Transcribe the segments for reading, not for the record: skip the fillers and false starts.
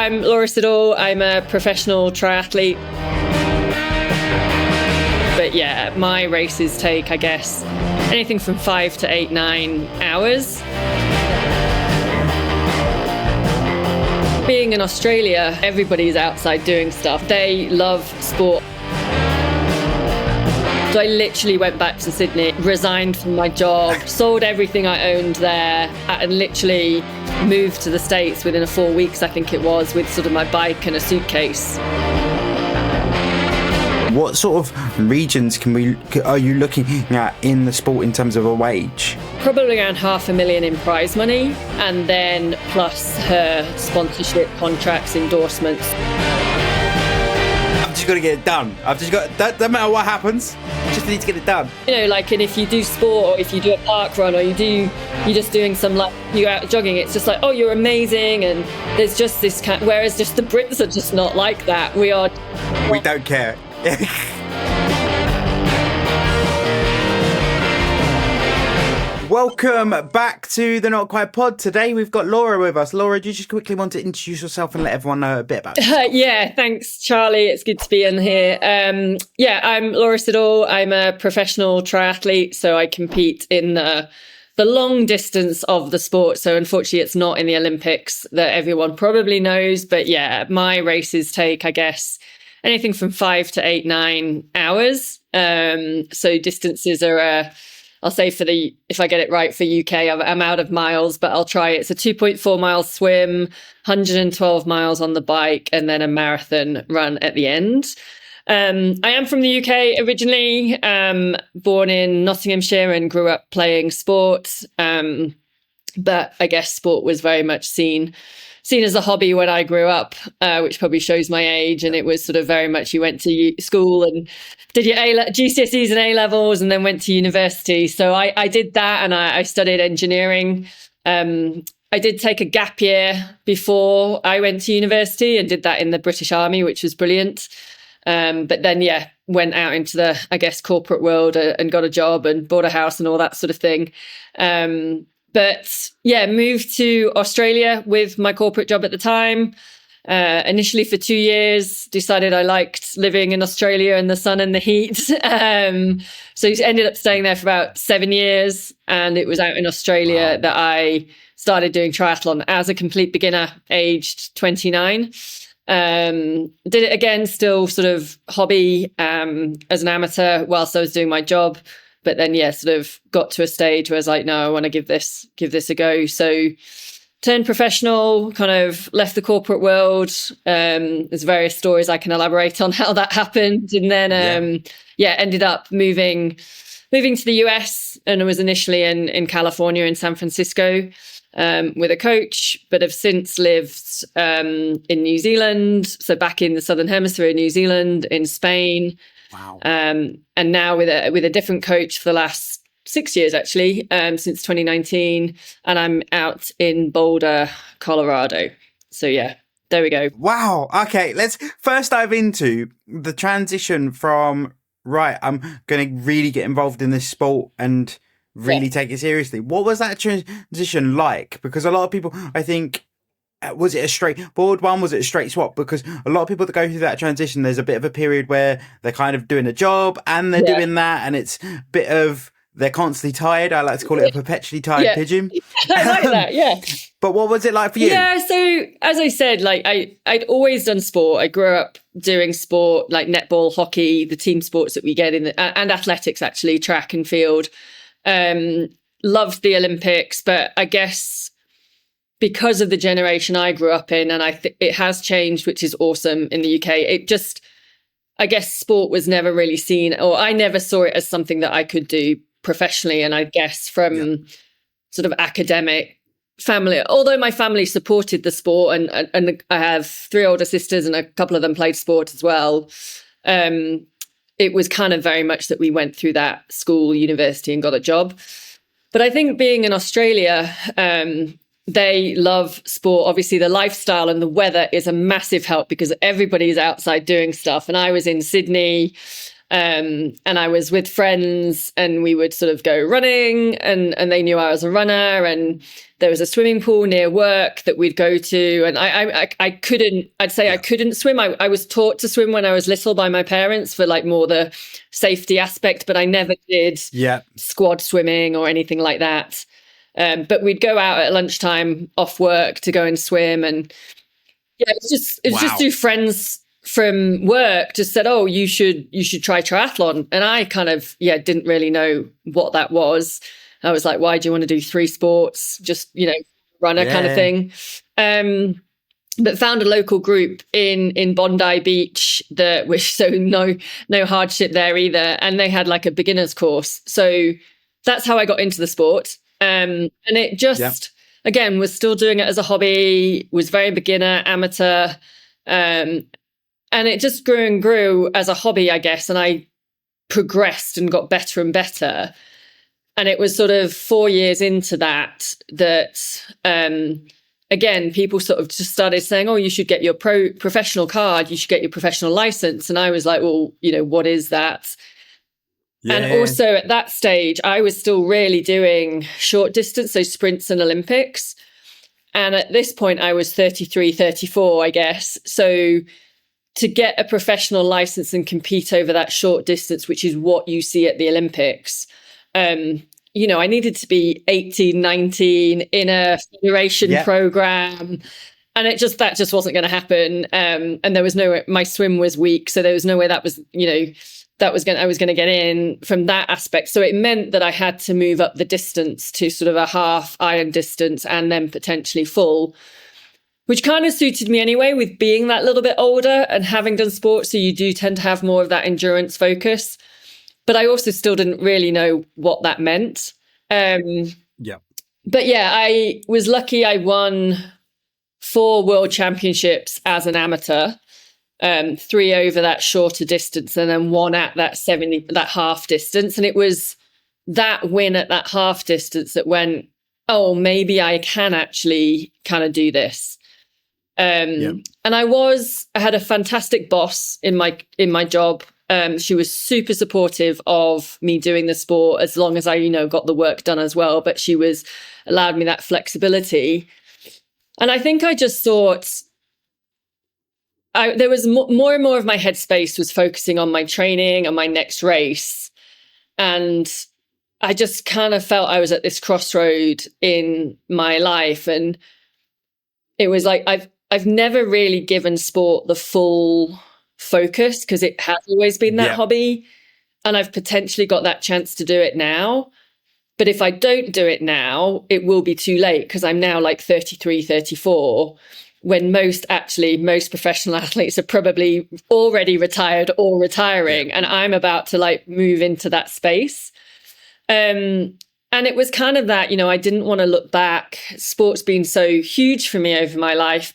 I'm Laura Siddall. I'm a professional triathlete. But yeah, my races take, I guess, anything from 5 to 8, 9 hours. Being in Australia, everybody's outside doing stuff. They love sport. So I literally went back to Sydney, resigned from my job, sold everything I owned there, and literally moved to the States within 4 weeks, I think it was, with sort of my bike and a suitcase. What sort of regions are you looking at in the sport in terms of a wage? Probably around $500,000 in prize money, and then plus her sponsorship, contracts, endorsements. I've just got to get it done. Doesn't matter what happens, I just need to get it done. You know, like, and if you do sport, or if you do a park run, or you're just doing some, like, you're out jogging, it's just like, oh, you're amazing, and there's just this kind. Whereas just the Brits are just not like that. We don't care. Welcome back to the Not Quite Pod. Today we've got Laura with us. Laura, do you just quickly want to introduce yourself and let everyone know a bit about yourself? Yeah, thanks, Charlie. It's good to be in here. I'm Laura Siddall. I'm a professional triathlete, so I compete in the long distance of the sport. So unfortunately, it's not in the Olympics that everyone probably knows. But yeah, my races take, I guess, anything from 5 to 8, 9 hours. So distances are, I'll say if I get it right for UK, I'm out of miles, but I'll try it. It's a 2.4 mile swim, 112 miles on the bike, and then a marathon run at the end. I am from the UK originally, born in Nottinghamshire and grew up playing sport. But I guess sport was very much seen as a hobby when I grew up, which probably shows my age. And it was sort of very much, you went to school and did your GCSEs and A-levels and then went to university. So I did that, and I studied engineering. I did take a gap year before I went to university and did that in the British Army, which was brilliant. But then, went out into the, I guess, corporate world and got a job and bought a house and all that sort of thing. But moved to Australia with my corporate job at the time. Initially for 2 years, decided I liked living in Australia and the sun and the heat. So ended up staying there for about 7 years. And it was out in Australia that I started doing triathlon as a complete beginner, aged 29. Did it again, still sort of hobby as an amateur whilst I was doing my job. But then, sort of got to a stage where I was like, no, I want to give this a go. So turned professional, kind of left the corporate world. There's various stories I can elaborate on how that happened. And then, ended up moving to the US, and I was initially in California, in San Francisco, with a coach, but have since lived in New Zealand. So back in the Southern Hemisphere, New Zealand, in Spain. Wow. And now with a different coach for the last 6 years, actually, since 2019. And I'm out in Boulder, Colorado. So there we go. Wow. Okay, let's first dive into the transition from, I'm going to really get involved in this sport and really take it seriously. What was that transition like? Because a lot of people, I think, was it a straightforward one? Was it a straight swap? Because a lot of people that go through that transition, there's a bit of a period where they're kind of doing a job and they're doing that, and it's a bit of, they're constantly tired. I like to call it a perpetually tired pigeon. I like that, But what was it like for you? Yeah, so as I said, like I'd always done sport. I grew up doing sport, like netball, hockey, the team sports that we get in, and athletics, actually, track and field. Loved the Olympics, but I guess because of the generation I grew up in, and it has changed, which is awesome in the UK. It just, I guess sport was never really seen, or I never saw it as something that I could do professionally. And I guess from sort of academic family, although my family supported the sport, and I have 3 older sisters and a couple of them played sport as well. It was kind of very much that we went through that school, university, and got a job. But I think being in Australia, they love sport. Obviously, the lifestyle and the weather is a massive help because everybody's outside doing stuff. And I was in Sydney, And I was with friends and we would sort of go running, and they knew I was a runner, and there was a swimming pool near work that we'd go to. And I couldn't swim. I was taught to swim when I was little by my parents for like more the safety aspect, but I never did squad swimming or anything like that. But we'd go out at lunchtime off work to go and swim. And yeah, it was just through friends from work just said, oh, you should try triathlon. And I kind of, didn't really know what that was. I was like, why do you want to do 3 sports? Just, runner kind of thing. But found a local group in Bondi Beach so no hardship there either. And they had like a beginner's course. So that's how I got into the sport. And it just, again, was still doing it as a hobby, was very beginner, amateur. And it just grew and grew as a hobby, I guess. And I progressed and got better and better. And it was sort of 4 years into that, again, people sort of just started saying, oh, you should get your professional card. You should get your professional license. And I was like, well, what is that? Yeah. And also at that stage, I was still really doing short distance, so sprints and Olympics. And at this point, I was 33, 34, I guess. So to get a professional license and compete over that short distance, which is what you see at the Olympics, I needed to be 18, 19 in a federation program. And that just wasn't going to happen. And there was no way, my swim was weak. So there was no way that was, I was going to get in from that aspect. So it meant that I had to move up the distance to sort of a half iron distance and then potentially full, which kind of suited me anyway with being that little bit older and having done sports. So you do tend to have more of that endurance focus. But I also still didn't really know what that meant. But yeah, I was lucky. I won 4 world championships as an amateur, 3 over that shorter distance, and then 1 at that half distance. And it was that win at that half distance that went, oh, maybe I can actually kind of do this. And I had a fantastic boss in my job. She was super supportive of me doing the sport as long as I, got the work done as well. But she allowed me that flexibility. And I think I just thought there was more and more of my headspace was focusing on my training and my next race. And I just kind of felt I was at this crossroad in my life. And it was like, I've never really given sport the full focus because it has always been that hobby. And I've potentially got that chance to do it now. But if I don't do it now, it will be too late because I'm now like 33, 34, when most professional athletes are probably already retired or retiring. And I'm about to like move into that space. And it was kind of that, I didn't want to look back. Sport's been so huge for me over my life,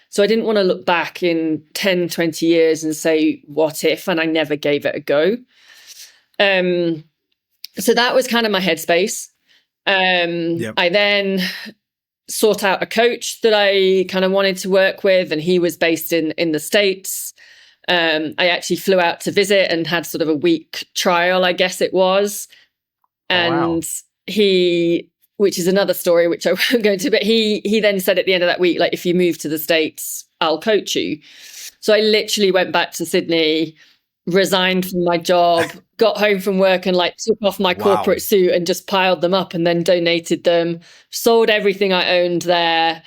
so I didn't want to look back in 10, 20 years and say, what if? And I never gave it a go. So that was kind of my headspace. I then sought out a coach that I kind of wanted to work with, and he was based in the States. I actually flew out to visit and had sort of a week trial, I guess it was. And he, which is another story, which I won't go into, but he then said at the end of that week, like, if you move to the States, I'll coach you. So I literally went back to Sydney, resigned from my job, got home from work and like took off my corporate suit and just piled them up and then donated them, sold everything I owned there.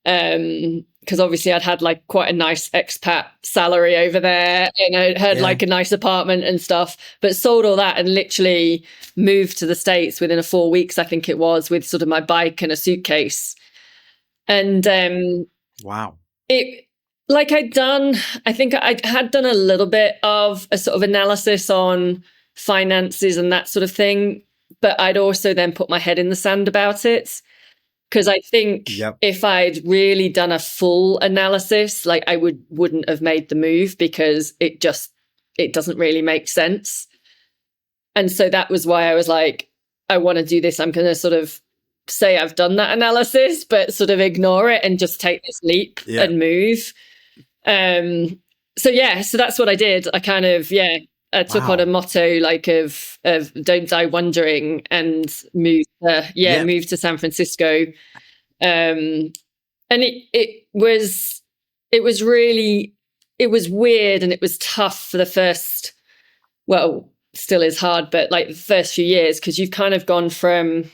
Because obviously I'd had like quite a nice expat salary over there and I had like a nice apartment and stuff, but sold all that and literally moved to the States within 4 weeks, I think it was, with sort of my bike and a suitcase. And it, like I think I had done a little bit of a sort of analysis on finances and that sort of thing, but I'd also then put my head in the sand about it. Because I think if I'd really done a full analysis, like I wouldn't have made the move because it doesn't really make sense. And so that was why I was like, I want to do this. I'm going to sort of say I've done that analysis, but sort of ignore it and just take this leap and move. So that's what I did. I kind of, took on a Wow. motto like of don't die wondering, and Yep. moved to San Francisco. And it was really, it was weird, and it was tough for the first, well, still is hard, but like the first few years, because you've kind of gone from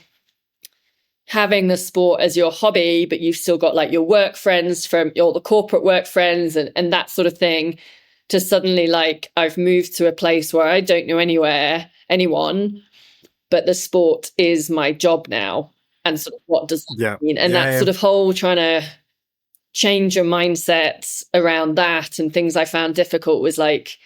having the sport as your hobby, but you've still got like your work friends from all the corporate work friends and that sort of thing, to suddenly like I've moved to a place where I don't know anyone, but the sport is my job now. And sort of what does that Yeah. mean? And Yeah. that Yeah. sort of whole trying to change your mindset around that and things I found difficult was like,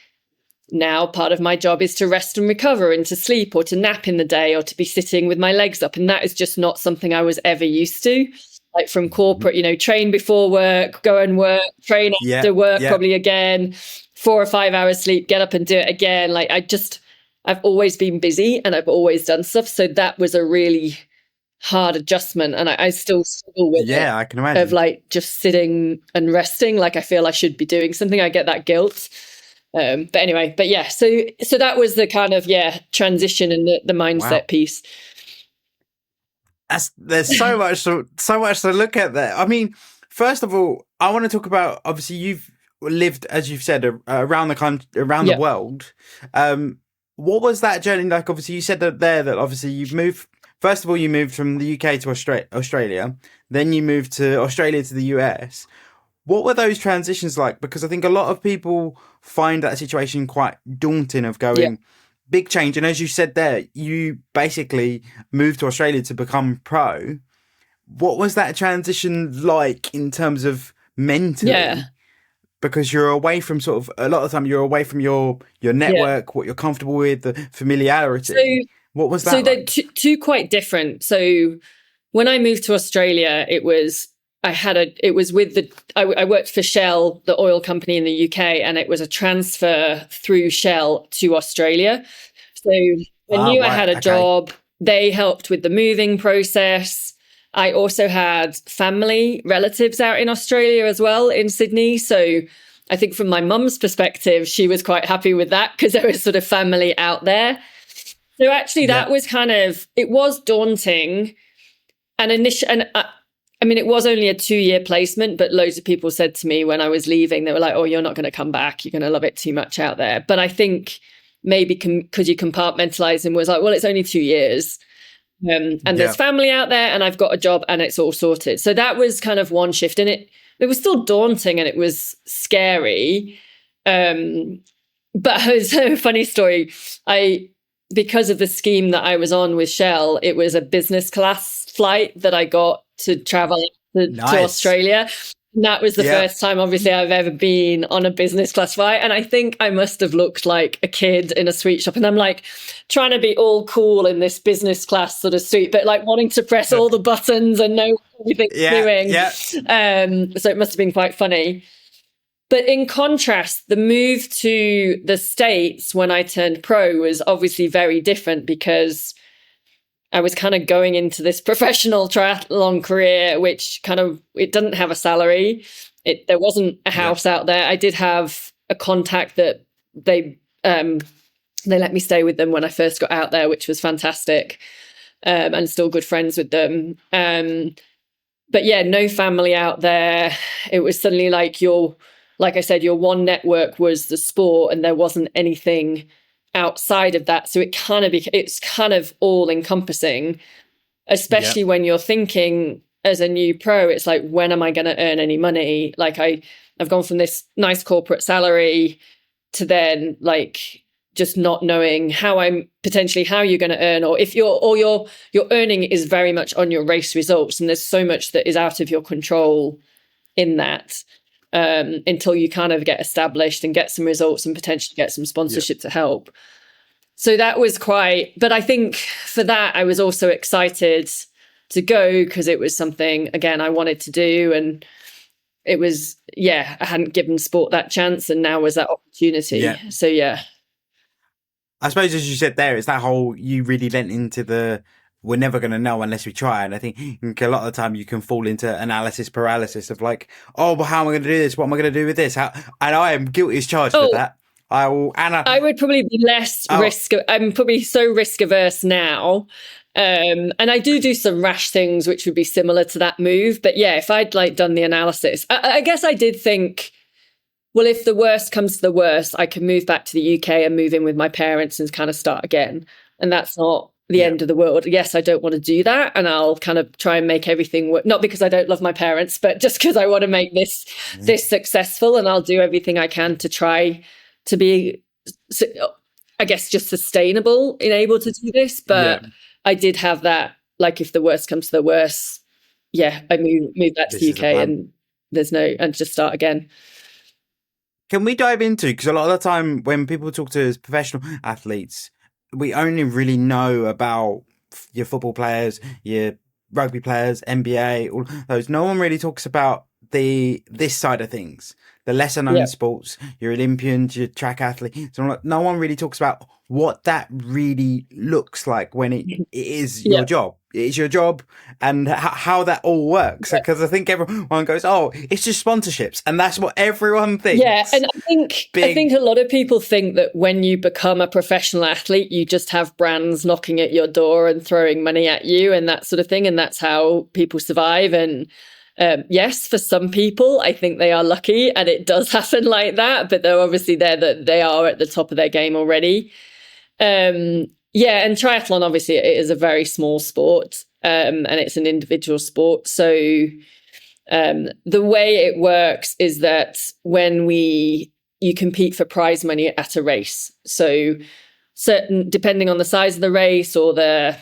now part of my job is to rest and recover and to sleep or to nap in the day or to be sitting with my legs up. And that is just not something I was ever used to. Like from corporate, you know, train before work, go and work, train Yeah. after work, Yeah. probably again, 4 or 5 hours sleep, get up and do it again. Like I've always been busy and I've always done stuff. So that was a really hard adjustment. And I still struggle with it, Yeah, I can of imagine. like just sitting and resting. Like I feel I should be doing something. I get that guilt. But anyway, but yeah, so that was the kind of transition and the mindset Wow. piece. There's so much to look at there. I mean, first of all, I want to talk about, obviously you've lived, as you've said, around the world. What was that journey like? Obviously you said that obviously you've moved. First of all, you moved from the UK to Australia, then you moved to Australia to the US. What were those transitions like? Because I think a lot of people find that situation quite daunting, of going big change. And as you said there, you basically moved to Australia to become pro. What was that transition like in terms of mentally? Yeah. Because you're away from a lot of the time you're away from your network, what you're comfortable with, the familiarity. What was that? So they're two quite different. So when I moved to Australia, I worked for Shell, the oil company in the UK, and it was a transfer through Shell to Australia. So I knew I had a job. They helped with the moving process. I also had family relatives out in Australia as well, in Sydney. So I think from my mum's perspective, she was quite happy with that because there was sort of family out there. So actually that was it was daunting. And I mean, it was only a 2-year placement, but loads of people said to me when I was leaving, they were like, oh, you're not going to come back. You're going to love it too much out there. But I think maybe because you compartmentalize and was like, well, it's only 2 years. And there's family out there and I've got a job and it's all sorted. So that was kind of one shift. And it was still daunting and it was scary. But it was a funny story. Because of the scheme that I was on with Shell, it was a business class flight that I got to travel to Australia. And that was the first time, obviously, I've ever been on a business class flight. And I think I must have looked like a kid in a sweet shop. And I'm like trying to be all cool in this business class sort of suite, but like wanting to press all the buttons and know what everything's doing. Yeah. So it must have been quite funny. But in contrast, the move to the States when I turned pro was obviously very different because I was kind of going into this professional triathlon career, which it doesn't have a salary. There wasn't a house out there. I did have a contact that they let me stay with them when I first got out there, which was fantastic, and still good friends with them. But yeah, no family out there. It was suddenly like like I said, your one network was the sport and there wasn't anything outside of that. So it's kind of all encompassing, especially when you're thinking as a new pro, it's like, when am I going to earn any money? Like I've gone from this nice corporate salary to then like just not knowing how you're going to earn, or if your earning is very much on your race results. And there's so much that is out of your control in that. Until you kind of get established and get some results and potentially get some sponsorship to help. So that was but I think for that, I was also excited to go because it was something, again, I wanted to do. And it was, I hadn't given sport that chance and now was that opportunity. Yeah. So, I suppose, as you said there, it's that whole, you really lent into we're never going to know unless we try. And I think a lot of the time you can fall into analysis paralysis of like, oh, well, how am I going to do this? What am I going to do with this? And I am guilty as charged with that. I will, Anna. I would probably be less risk. I'm probably so risk averse now. And I do some rash things, which would be similar to that move. But yeah, if I'd like done the analysis, I guess I did think, well, if the worst comes to the worst, I can move back to the UK and move in with my parents and kind of start again. And that's not the end of the world. Yes, I don't want to do that. And I'll kind of try and make everything work. Not because I don't love my parents, but just because I want to make this successful. And I'll do everything I can to try to be, I guess, just sustainable and able to do this. But I did have that, like, if the worst comes to the worst, I move back to the UK and and just start again. Can we dive into, because a lot of the time when people talk to professional athletes, we only really know about your football players, your rugby players, NBA, all those. No one really talks about this side of things, the lesser known sports, your Olympians, your track athletes. No one really talks about what that really looks like when it is your job. It is your job, and how that all works. Because I think everyone goes, "Oh, it's just sponsorships," and that's what everyone thinks. Yeah, and I think a lot of people think that when you become a professional athlete, you just have brands knocking at your door and throwing money at you and that sort of thing, and that's how people survive. And yes, for some people, I think they are lucky, and it does happen like that. But they're obviously there that they are at the top of their game already. And triathlon, obviously, it is a very small sport, and it's an individual sport. So the way it works is that when you compete for prize money at a race. So depending on the size of the race or the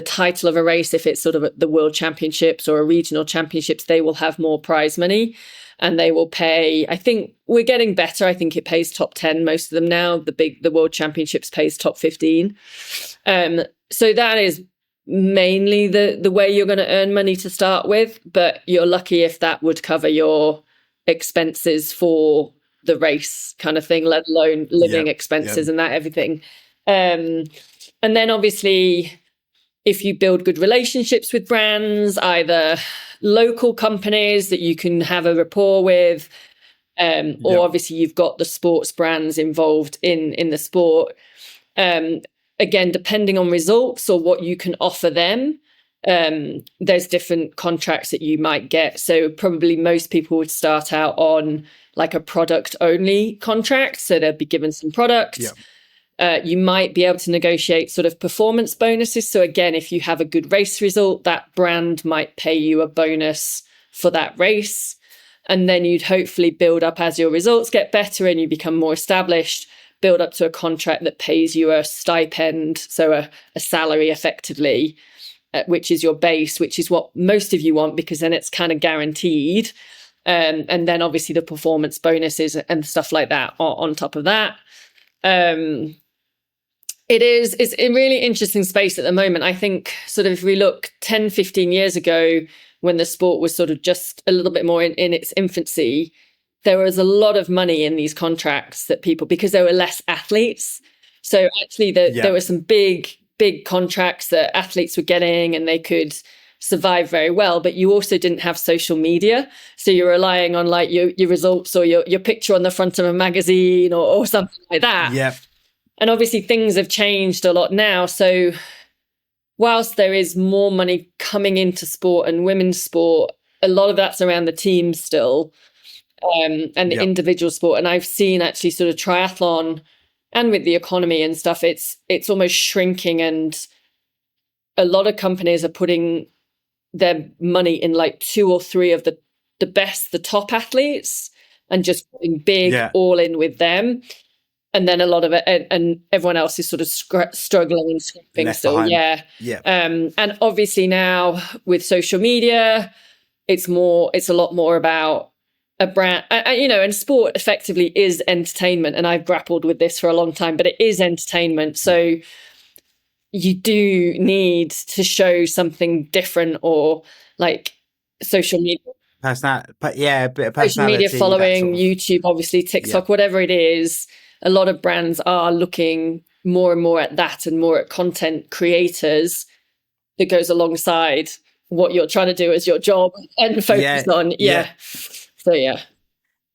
title of a race, if it's sort of the World Championships or a regional championships, they will have more prize money. And they will pay, I think we're getting better. I think it pays top 10, most of them now. The World Championships pays top 15. So that is mainly the way you're going to earn money to start with. But you're lucky if that would cover your expenses for the race kind of thing, let alone living expenses and that everything. And then obviously, if you build good relationships with brands, either local companies that you can have a rapport with, or obviously you've got the sports brands involved in the sport. Again, depending on results or what you can offer them, there's different contracts that you might get. So probably most people would start out on like a product only contract. So they'll be given some products. You might be able to negotiate sort of performance bonuses. So again, if you have a good race result, that brand might pay you a bonus for that race. And then you'd hopefully build up as your results get better and you become more established, build up to a contract that pays you a stipend, so a salary effectively, which is your base, which is what most of you want, because then it's kind of guaranteed. And then obviously the performance bonuses and stuff like that on top of that. It's a really interesting space at the moment. I think sort of if we look 10, 15 years ago, when the sport was sort of just a little bit more in its infancy, there was a lot of money in these contracts that people, because there were less athletes. So actually there were some big contracts that athletes were getting and they could survive very well, but you also didn't have social media. So you're relying on like your results or your picture on the front of a magazine or something like that. Yeah. And obviously things have changed a lot now. So whilst there is more money coming into sport and women's sport, a lot of that's around the team still, and the individual sport. And I've seen actually sort of triathlon, and with the economy and stuff, it's almost shrinking. And a lot of companies are putting their money in like 2 or 3 of the top athletes and just going big all in with them. And then a lot of it, and everyone else is sort of struggling and scraping still. Behind. And obviously now with social media, it's a lot more about a brand, and sport effectively is entertainment. And I've grappled with this for a long time, but it is entertainment. So you do need to show something different, or like social media. A bit of personality. Social media following, YouTube, obviously, TikTok, whatever it is. A lot of brands are looking more and more at that and more at content creators that goes alongside what you're trying to do as your job and focus on. So, yeah.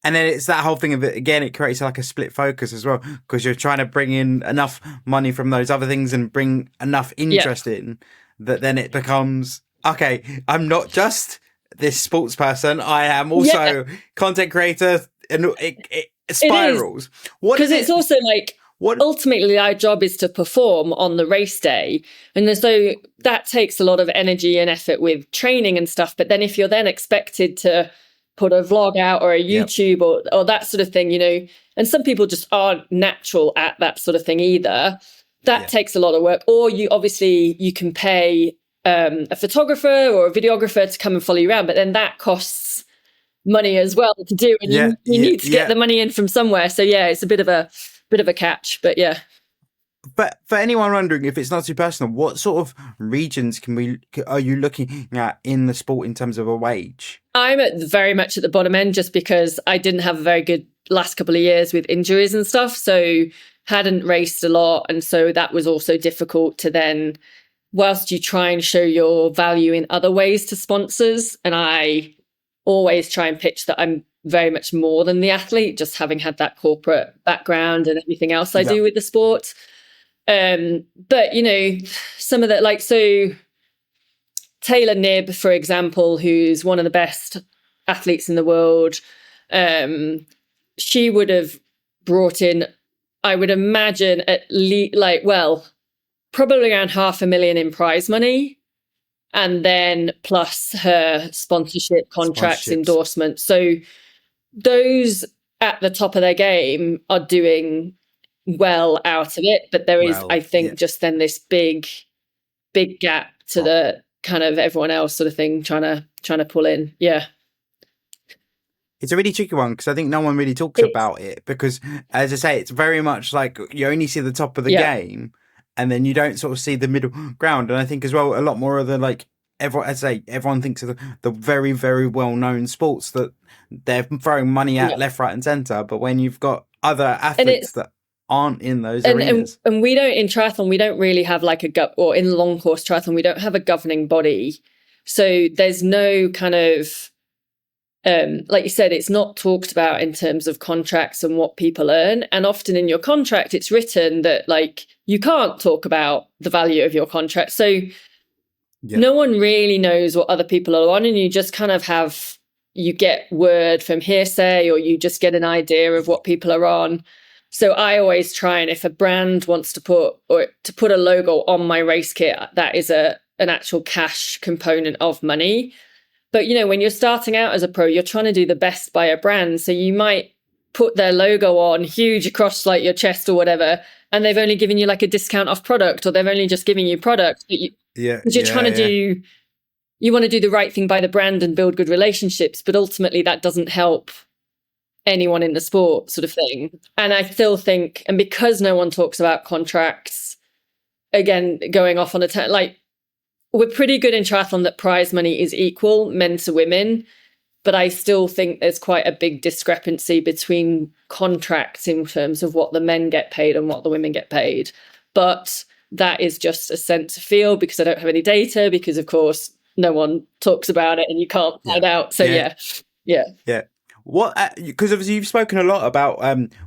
And then it's that whole thing of it again. It creates like a split focus as well, because you're trying to bring in enough money from those other things and bring enough interest in that then it becomes, okay, I'm not just this sports person. I am also content creator, and it spirals. Because it's also like, ultimately our job is to perform on the race day. And so that takes a lot of energy and effort with training and stuff. But then if you're then expected to put a vlog out or a YouTube or that sort of thing, and some people just aren't natural at that sort of thing either. That takes a lot of work. Or you can pay a photographer or a videographer to come and follow you around, but then that costs money as well to do, and you need to get the money in from somewhere. So it's a bit of a catch, but yeah. But for anyone wondering, if it's not too personal, what sort of regions are you looking at in the sport in terms of a wage? I'm very much at the bottom end, just because I didn't have a very good last couple of years with injuries and stuff, so hadn't raced a lot, and so that was also difficult to then, whilst you try and show your value in other ways to sponsors, and I always try and pitch that I'm very much more than the athlete, just having had that corporate background and everything else I do with the sport. But some of that, so Taylor Knibb, for example, who's one of the best athletes in the world, she would have brought in, I would imagine, at least probably around $500,000 in prize money, and then plus her sponsorship contracts, endorsements. So those at the top of their game are doing well out of it, but there is, I think, just then this big gap to the kind of everyone else sort of thing trying to pull in. It's a really tricky one, because I think no one really talks about it, because, as I say, it's very much like you only see the top of the game, and then you don't sort of see the middle ground. And I think as well, a lot more of the everyone thinks of the very, very well known sports that they're throwing money at left, right, and centre. But when you've got other athletes that aren't in those arenas, and we don't, in triathlon, we don't really have like or in long course triathlon, we don't have a governing body. So there's no kind of, like you said, it's not talked about in terms of contracts and what people earn. And often in your contract, it's written that you can't talk about the value of your contract. So no one really knows what other people are on, and you just kind of you get word from hearsay, or you just get an idea of what people are on. So I always try, and if a brand wants to put a logo on my race kit, that is an actual cash component of money. But, when you're starting out as a pro, you're trying to do the best by a brand. So you might put their logo on huge across your chest or whatever, and they've only given you a discount off product, or they've only just given you product. Because you're trying to do, you want to do the right thing by the brand and build good relationships, but ultimately that doesn't help anyone in the sport, sort of thing. And I still think, and because no one talks about contracts, again, going off on we're pretty good in triathlon that prize money is equal, men to women, but I still think there's quite a big discrepancy between contracts in terms of what the men get paid and what the women get paid. But that is just a sense of feel, because I don't have any data, because of course no one talks about it and you can't find out. So yeah. What? Because obviously you've spoken a lot about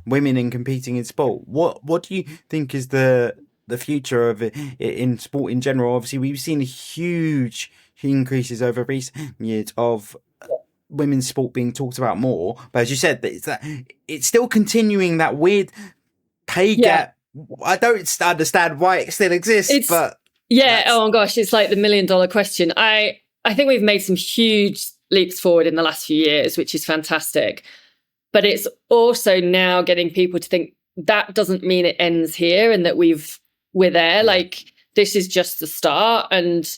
women in competing in sport. What do you think is the future of it in sport in general? Obviously, we've seen huge increases over recent years of women's sport being talked about more. But as you said, it's still continuing that weird pay gap. I don't understand why it still exists, but oh my gosh, it's like the $1 million question. I think we've made some huge leaps forward in the last few years, which is fantastic. But it's also now getting people to think that doesn't mean it ends here, and that we're there. This is just the start. And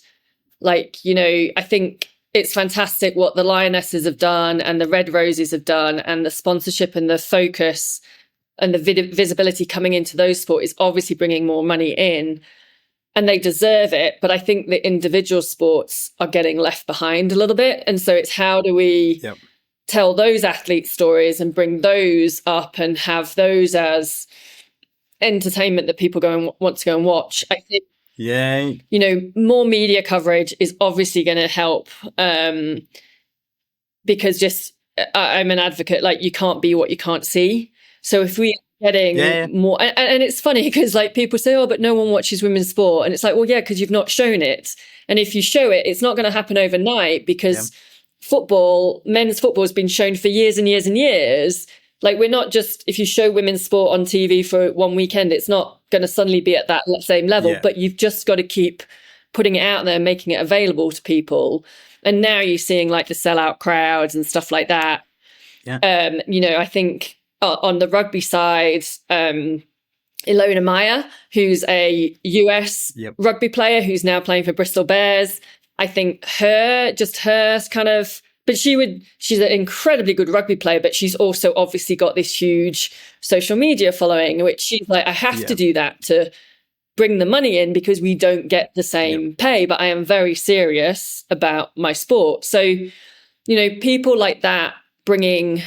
I think it's fantastic what the Lionesses have done and the Red Roses have done, and the sponsorship and the focus and the visibility coming into those sports is obviously bringing more money in, and they deserve it. But I think the individual sports are getting left behind a little bit. And so it's how do we tell those athlete stories and bring those up and have those as entertainment that people want to go and watch. I think, more media coverage is obviously going to help, because just I'm an advocate, like you can't be what you can't see. So if we are getting more, and it's funny because like people say, oh, but no one watches women's sport. And it's like, well, yeah, because you've not shown it. And if you show it, it's not going to happen overnight because men's football has been shown for years and years and years. Like we're not just, if you show women's sport on TV for one weekend, it's not going to suddenly be at that same level, but you've just got to keep putting it out there, making it available to people. And now you're seeing like the sellout crowds and stuff like that. Yeah. You know, I think on the rugby side, Ilona Meyer, who's a US rugby player who's now playing for Bristol Bears. I think her kind of, but she's an incredibly good rugby player, but she's also obviously got this huge social media following, which she's like, I have to do that to bring the money in because we don't get the same pay, but I am very serious about my sport. So, you know, people like that bringing,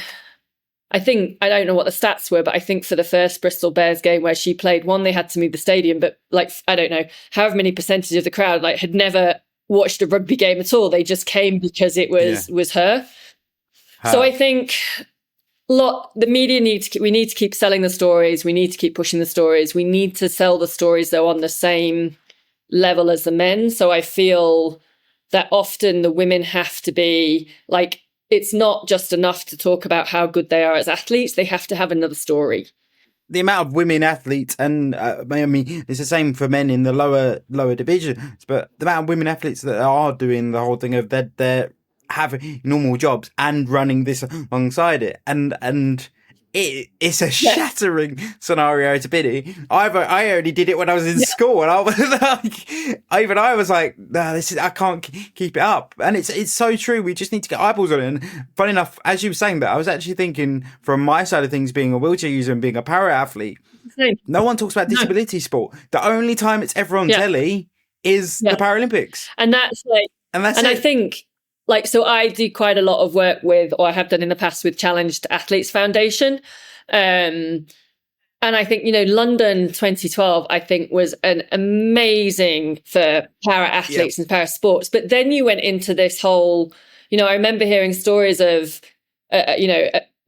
I think, I don't know what the stats were, but I think for the first Bristol Bears game where she played, they had to move the stadium, but like, I don't know, however many percentage of the crowd like had never watched a rugby game at all. They just came because it was her. So I think the media we need to keep selling the stories. We need to keep pushing the stories. We need to sell the stories though on the same level as the men. So I feel that often the women have to be like, it's not just enough to talk about how good they are as athletes. They have to have another story. The amount of women athletes, and I mean, it's the same for men in the lower divisions, but the amount of women athletes that are doing the whole thing of they're having normal jobs and running this alongside it, and it's a shattering scenario to be in. I only did it when I was in school, and I was like, I was like, no, I can't keep it up. And it's so true. We just need to get eyeballs on it. And funny enough, as you were saying that, I was actually thinking from my side of things, being a wheelchair user and being a para athlete, no one talks about disability sport. The only time it's ever on telly is the Paralympics, and that's like, and I think. Like, so I do quite a lot of work with, or I have done in the past with Challenged Athletes Foundation. And I think, you know, London 2012, I think was an amazing for para athletes and para sports. But then you went into this whole, you know, I remember hearing stories of,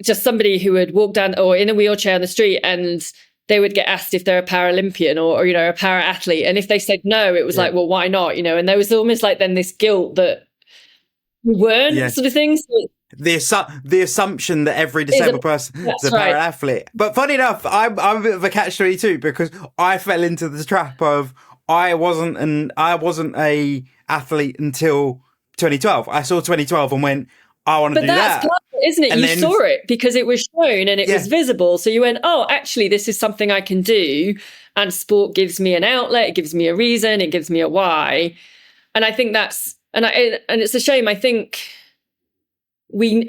just somebody who would walk down or in a wheelchair on the street and they would get asked if they're a Paralympian or you know, a para athlete. And if they said no, it was like, well, why not? You know, and there was almost like then this guilt that weren't sort of things. The assumption that every disabled person is a para athlete. But funny enough, I'm a bit of a catch-22 because I fell into the trap of I wasn't a athlete until 2012. I saw 2012 and went, I want to do that. But that's part of it, isn't it? And you saw it because it was shown and it was visible. So you went, oh, actually, this is something I can do. And sport gives me an outlet. It gives me a reason. It gives me a why. And I think that's, and it's a shame. I think I'm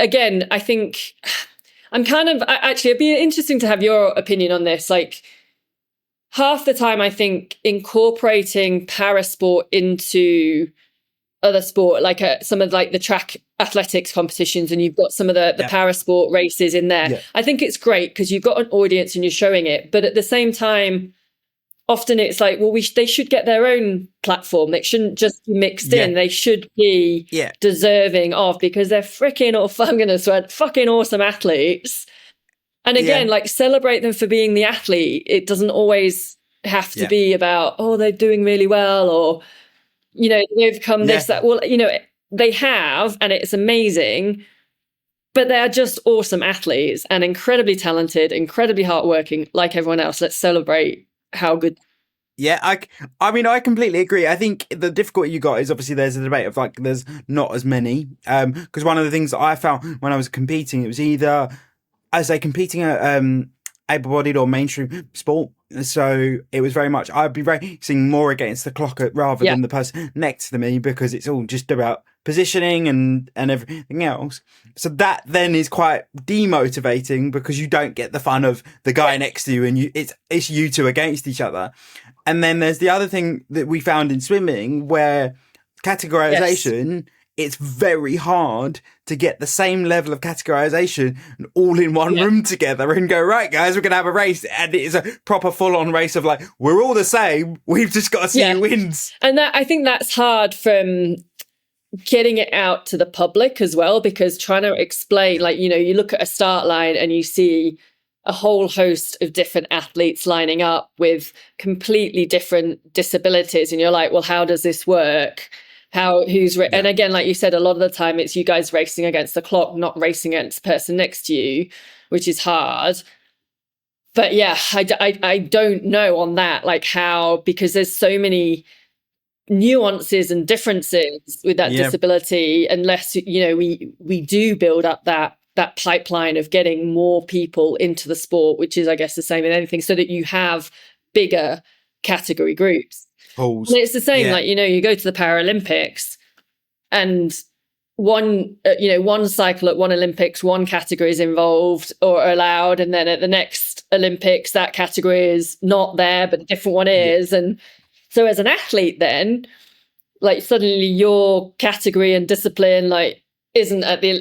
kind of, actually, it'd be interesting to have your opinion on this. Like half the time, I think incorporating parasport into other sport, like some of like the track athletics competitions, and you've got some of the parasport races in there. Yeah. I think it's great because you've got an audience and you're showing it. But at the same time, often it's like, well, they should get their own platform. They shouldn't just be mixed in. They should be deserving of, because they're fucking awesome athletes. And again, like celebrate them for being the athlete. It doesn't always have to be about, oh, they're doing really well, or, you know, they've come this, that. Well, you know, they have, and it's amazing, but they're just awesome athletes and incredibly talented, incredibly hardworking, like everyone else. Let's celebrate how good. Yeah, I mean, I completely agree. I think the difficulty you got is obviously there's a debate of like there's not as many. Because one of the things that I found when I was competing, it was either, I say, competing at able-bodied or mainstream sport. So it was very much, I'd be racing more against the clock rather than the person next to me, because it's all just about positioning and everything else. So that then is quite demotivating because you don't get the fun of the guy next to you, and it's you two against each other. And then there's the other thing that we found in swimming where categorization, it's very hard to get the same level of categorization all in one room together and go, right, guys, we're going to have a race. And it is a proper full-on race of like, we're all the same. We've just got to see who wins. And I think that's hard from getting it out to the public as well, because trying to explain, like, you know, you look at a start line and you see a whole host of different athletes lining up with completely different disabilities, and you're like, well, how does this work? And again, like you said, a lot of the time it's you guys racing against the clock, not racing against the person next to you, which is hard. But yeah, I don't know on that, like how, because there's so many nuances and differences with that disability, unless, you know, we do build up that pipeline of getting more people into the sport, which is, I guess, the same in anything, so that you have bigger category groups. And it's the same, like, you know, you go to the Paralympics and one cycle at one Olympics, one category is involved or allowed, and then at the next Olympics, that category is not there, but a different one is. And so as an athlete then, like, suddenly your category and discipline, like, isn't at the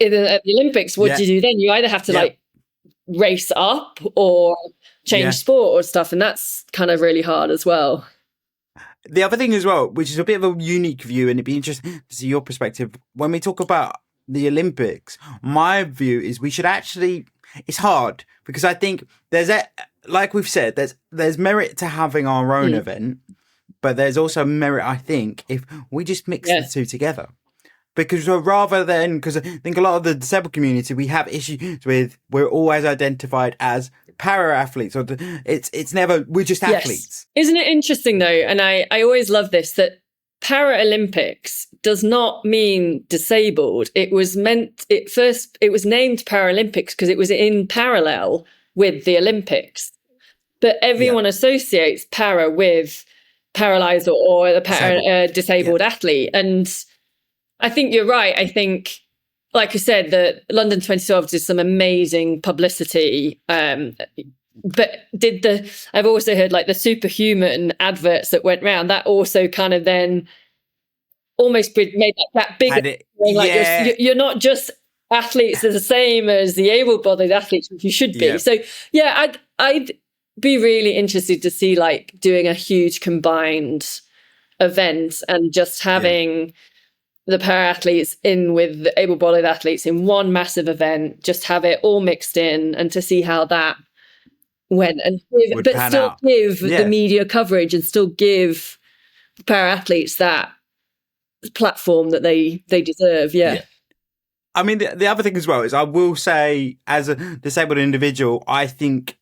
Olympics. What do you do then? You either have to like race up or change sport or stuff. And that's kind of really hard as well. The other thing as well, which is a bit of a unique view, and it'd be interesting to see your perspective, when we talk about the Olympics, my view is we should actually, it's hard because I think like we've said, there's merit to having our own event, but there's also merit, I think, if we just mix the two together. Because rather than, because I think a lot of the disabled community, we have issues with, we're always identified as para athletes, or it's never, we're just athletes. Isn't it interesting though? And I always love this, that Paralympics does not mean disabled. It was named Paralympics because it was in parallel with the Olympics. But everyone associates para with paralyzed or the disabled athlete. And I think you're right. I think, like I said, the London 2012 did some amazing publicity. But I've also heard like the superhuman adverts that went round, that also kind of then almost made that bigger. You're not just athletes are the same as the able-bodied athletes, which you should be. So yeah, I'd be really interested to see like doing a huge combined event and just having the para athletes in with the able-bodied athletes in one massive event, just have it all mixed in, and to see how that went, and give the media coverage and still give para athletes that platform that they deserve. I mean, the other thing as well is, I will say, as a disabled individual, I think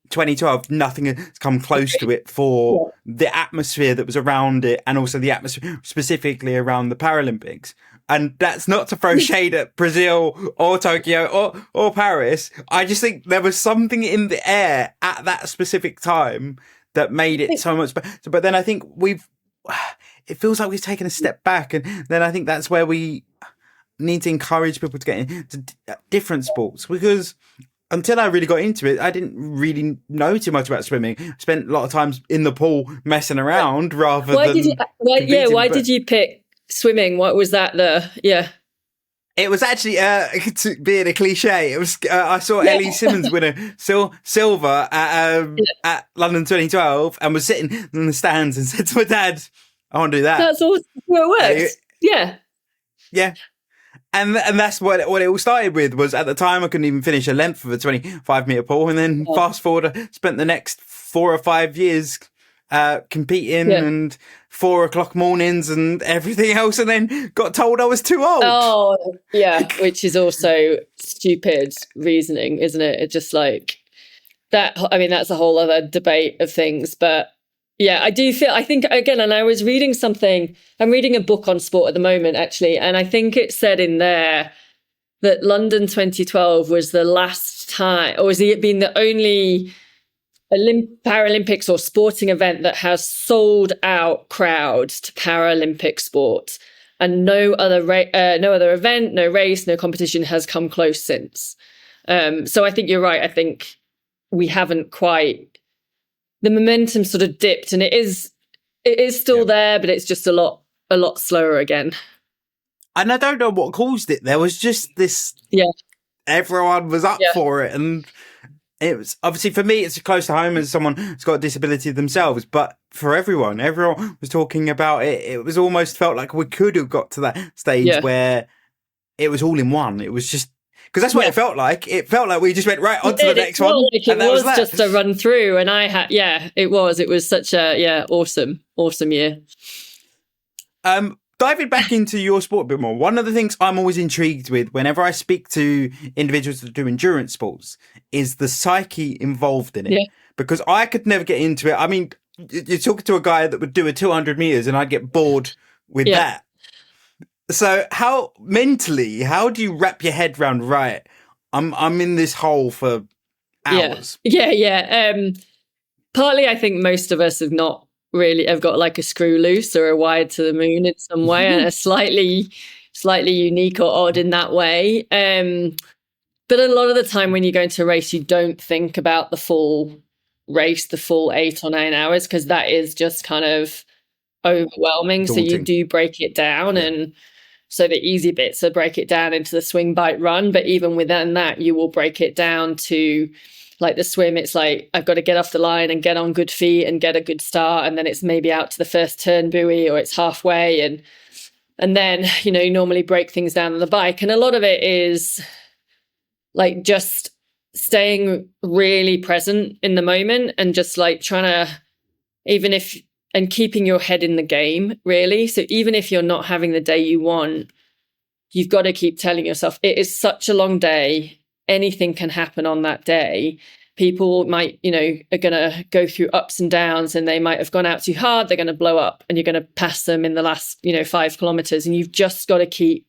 2012, nothing has come close to it for the atmosphere that was around it, and also the atmosphere specifically around the Paralympics. And that's not to throw shade at Brazil or Tokyo or Paris. I just think there was something in the air at that specific time that made it so much better. But then I think it feels like we've taken a step back. And then I think that's where we need to encourage people to get into different sports, because until I really got into it, I didn't really know too much about swimming. I spent a lot of times in the pool messing around rather than... Why did you pick swimming? What was that It was actually, being a cliche, it was, I saw Ellie Simmons win a silver at London 2012, and was sitting in the stands and said to my dad, I want to do that. That's awesome. Well, it works. Yeah. And that's what it all started with. Was at the time I couldn't even finish a length of a 25-meter pool, and then fast forward, I spent the next 4 or 5 years competing and 4 o'clock mornings and everything else, and then got told I was too old. Which is also stupid reasoning, isn't it? It's just like that. I mean, that's a whole other debate of things, but yeah, I think again, and I was reading something, I'm reading a book on sport at the moment, actually, and I think it said in there that London 2012 was the last time, or has it been the only Paralympics or sporting event that has sold out crowds to Paralympic sport, and no other event, no race, no competition has come close since. So I think you're right. I think we haven't quite, the momentum sort of dipped, and it is still there, but it's just a lot slower again. And I don't know what caused it. There was just this. Everyone was up for it, and it was obviously for me, it's close to home as someone who's got a disability themselves, but for everyone was talking about it. It was almost felt like we could have got to that stage where it was all in one. It was just, because that's what it felt like. It felt like we just went right on to the next one. Like it was just a run through, and I had, it was such a, awesome year. Diving back into your sport a bit more, one of the things I'm always intrigued with whenever I speak to individuals that do endurance sports is the psyche involved in it. Yeah. Because I could never get into it. I mean, you're talking to a guy that would do a 200 meters and I'd get bored with that. So how do you wrap your head around, right, I'm in this hole for hours? Partly I think most of us have got like a screw loose or a wired to the moon in some way, and are slightly unique or odd in that way. But a lot of the time when you go into a race, you don't think about the full race, the full 8 or 9 hours, because that is just kind of overwhelming. Daunting. So you do break it down. And so the easy bits are break it down into the swing, bite, run. But even within that, you will break it down to, like the swim, it's like, I've got to get off the line and get on good feet and get a good start. And then it's maybe out to the first turn buoy, or it's halfway. And then, you normally break things down on the bike. And a lot of it is like just staying really present in the moment, and just like trying to, and keeping your head in the game, really. So even if you're not having the day you want, you've got to keep telling yourself, it is such a long day. Anything can happen on that day. People might, are going to go through ups and downs, and they might have gone out too hard. They're going to blow up, and you're going to pass them in the last, 5 kilometers. And you've just got to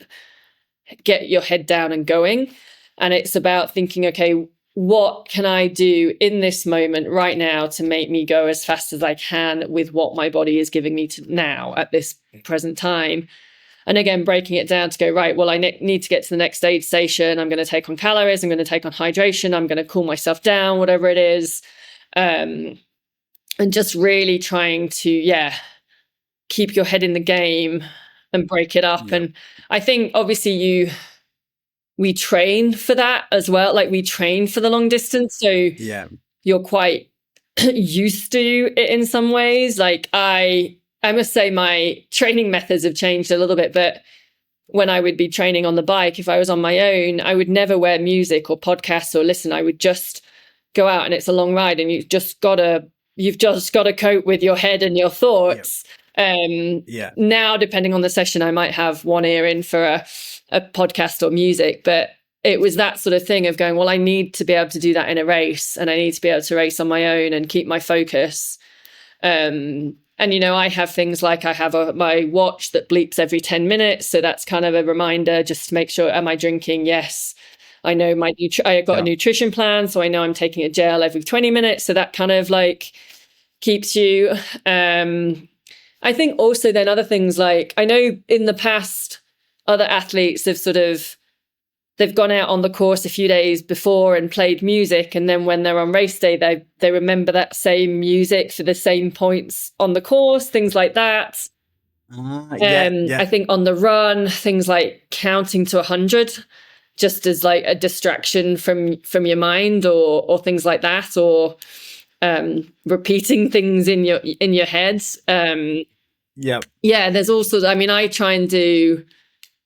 get your head down and going. And it's about thinking, okay, what can I do in this moment right now to make me go as fast as I can with what my body is giving me to now at this present time? And again, breaking it down to go, right, well, I need to get to the next aid station. I'm going to take on calories. I'm going to take on hydration. I'm going to cool myself down, whatever it is. And just really trying to, keep your head in the game and break it up. Yeah. And I think obviously we train for that as well. Like we train for the long distance. So you're quite used to it in some ways. Like I must say my training methods have changed a little bit, but when I would be training on the bike, if I was on my own, I would never wear music or podcasts or listen. I would just go out, and it's a long ride, and you've just got to cope with your head and your thoughts. Yep. Now, depending on the session, I might have one ear in for a podcast or music, but it was that sort of thing of going, well, I need to be able to do that in a race, and I need to be able to race on my own and keep my focus. And, I have things like I have my watch that bleeps every 10 minutes. So that's kind of a reminder just to make sure, am I drinking? Yes. I know I got a nutrition plan, so I know I'm taking a gel every 20 minutes. So that kind of like keeps you. I think also then other things like, I know in the past, other athletes have they've gone out on the course a few days before and played music. And then when they're on race day, they remember that same music for the same points on the course, things like that. I think on the run, things like counting to 100, just as like a distraction from your mind or things like that, or repeating things in your head. There's also, I try and do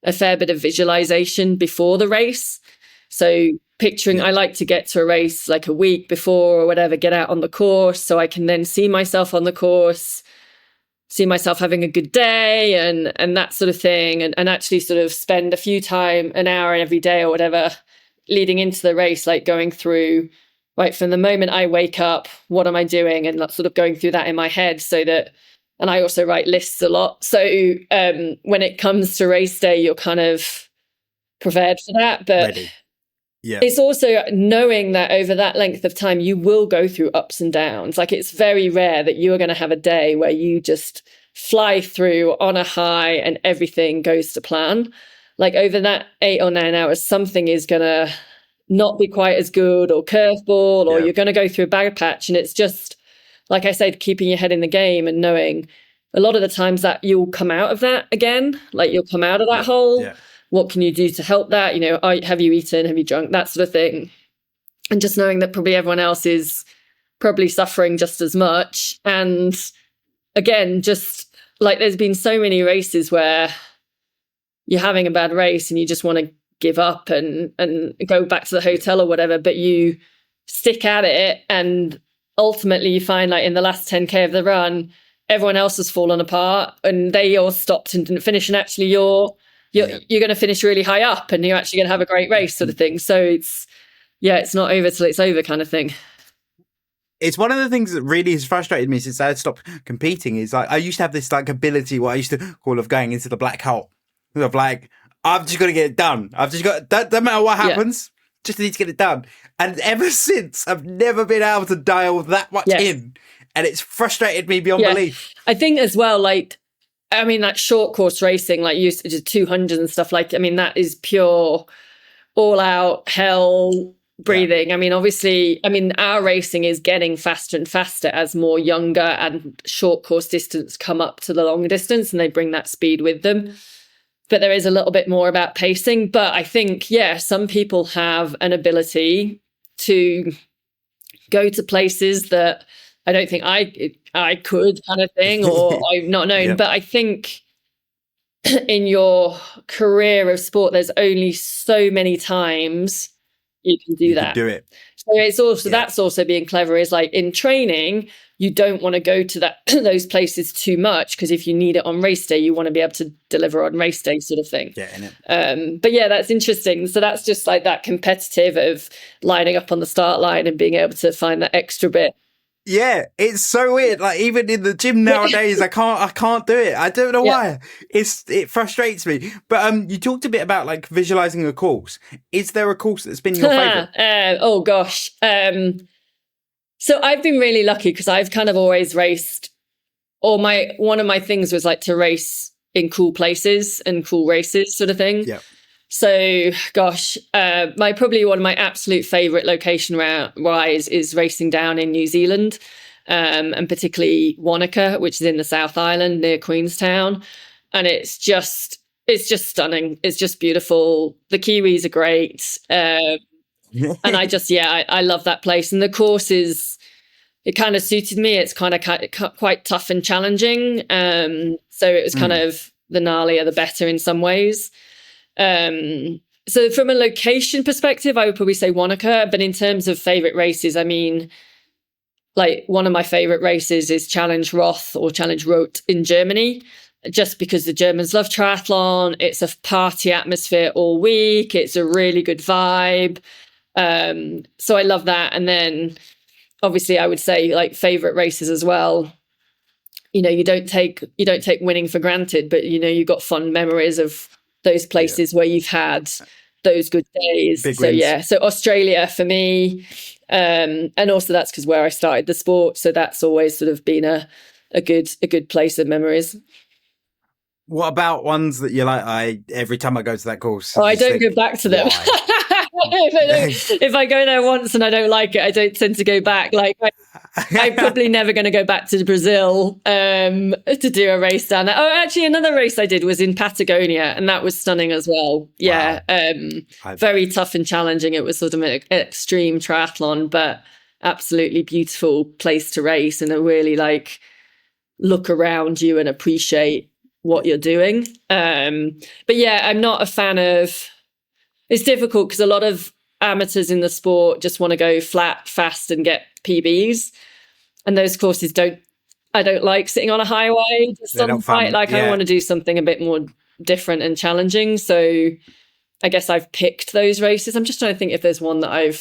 a fair bit of visualization before the race. So picturing, I like to get to a race like a week before or whatever, get out on the course so I can then see myself on the course, see myself having a good day and that sort of thing. And actually sort of spend an hour every day or whatever leading into the race, like going through, right, from the moment I wake up, what am I doing? And sort of going through that in my head so that, and I also write lists a lot. So when it comes to race day, you're kind of prepared for that. But it's also knowing that over that length of time, you will go through ups and downs. Like it's very rare that you are going to have a day where you just fly through on a high and everything goes to plan. Like over that 8 or 9 hours, something is going to not be quite as good, or curveball, or you're going to go through a bad patch. And it's just, like I said, keeping your head in the game and knowing a lot of the times that you'll come out of that again, like you'll come out of that hole. Yeah. What can you do to help that? Have you eaten? Have you drunk? That sort of thing. and just knowing that probably everyone else is probably suffering just as much. And again, just like there's been so many races where you're having a bad race and you just want to give up and go back to the hotel or whatever, but you stick at it, and ultimately you find like in the last 10k of the run, everyone else has fallen apart and they all stopped and didn't finish, and actually you're going to finish really high up and you're actually going to have a great race, sort of thing. So it's not over till it's over kind of thing. It's one of the things that really has frustrated me since I had stopped competing. Is like I used to have this like ability, what I used to call, of going into the black hole. Of like, I've just got to get it done. I've just got, doesn't matter what happens, just need to get it done. And ever since, I've never been able to dial that much in. And it's frustrated me beyond belief. I think as well, like, I mean, like short course racing, like you used to do 200 and stuff, like, I mean, that is pure all out hell breathing. I mean, obviously, I mean, our racing is getting faster and faster as more younger and short course distance come up to the long distance and they bring that speed with them. But there is a little bit more about pacing. But I think, some people have an ability to go to places that I don't think I could, kind of thing, or I've not known. But I think in your career of sport, there's only so many times you can do that. Do it. So it's also that's also being clever. Is like in training, you don't want to go to those places too much, because if you need it on race day, you want to be able to deliver on race day, sort of thing. But that's interesting. So that's just like that competitive of lining up on the start line and being able to find that extra bit. Yeah, it's so weird. Like even in the gym nowadays, I can't do it. I don't know why. It frustrates me. But you talked a bit about like visualizing a course. Is there a course that's been your favorite? Oh gosh. So I've been really lucky because I've kind of always raced, or one of my things was like to race in cool places and cool races, sort of thing. Yeah. So, gosh, probably one of my absolute favourite location-wise is racing down in New Zealand, and particularly Wanaka, which is in the South Island near Queenstown, and it's just stunning. It's just beautiful. The Kiwis are great, and I love that place. And the course it kind of suited me. It's kind of quite tough and challenging, so it was kind of the gnarlier the better in some ways. So from a location perspective, I would probably say Wanaka, but in terms of favorite races, I mean, like one of my favorite races is Challenge Roth or Challenge Roth in Germany, just because the Germans love triathlon. It's a party atmosphere all week. It's a really good vibe. So I love that. And then obviously I would say like favorite races as well. You don't take winning for granted, but you've got fond memories of those places where you've had those good days. Big wins. So Australia for me, and also that's because where I started the sport, so that's always sort of been a good place of memories. What about ones that you're like, every time I go to that course, I don't go back to them. If I go there once and I don't like it, I don't tend to go back. Like I'm probably never going to go back to Brazil to do a race down there. Oh, actually, another race I did was in Patagonia, and that was stunning as well. Yeah, wow. Very tough and challenging. It was sort of an extreme triathlon, but absolutely beautiful place to race, and a really like look around you and appreciate what you're doing. But I'm not a fan of. It's difficult because a lot of amateurs in the sport just want to go flat, fast and get PBs. And those courses I don't like sitting on a highway just on site. I want to do something a bit more different and challenging. So I guess I've picked those races. I'm just trying to think if there's one that I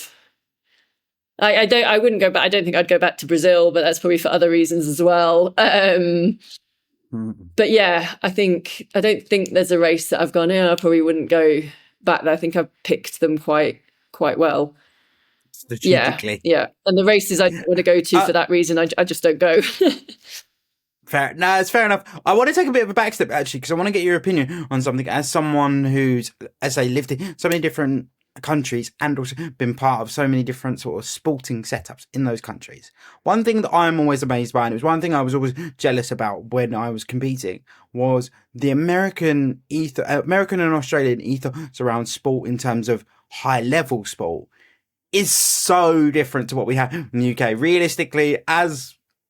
wouldn't go back. I don't think I'd go back to Brazil, but that's probably for other reasons as well. But I don't think there's a race that I've gone in. I probably wouldn't go back there. I think I've picked them quite well. Strategically. Yeah. And the races I don't want to go to for that reason, I just don't go. Fair. No, it's fair enough. I want to take a bit of a backstep actually, because I want to get your opinion on something as someone who's, as I lived in so many different countries and also been part of so many different sort of sporting setups in those countries. One thing that I'm always amazed by, and it was one thing I was always jealous about when I was competing, was the American and Australian ethos around sport in terms of high level sport. is so different to what we have in the UK. Realistically,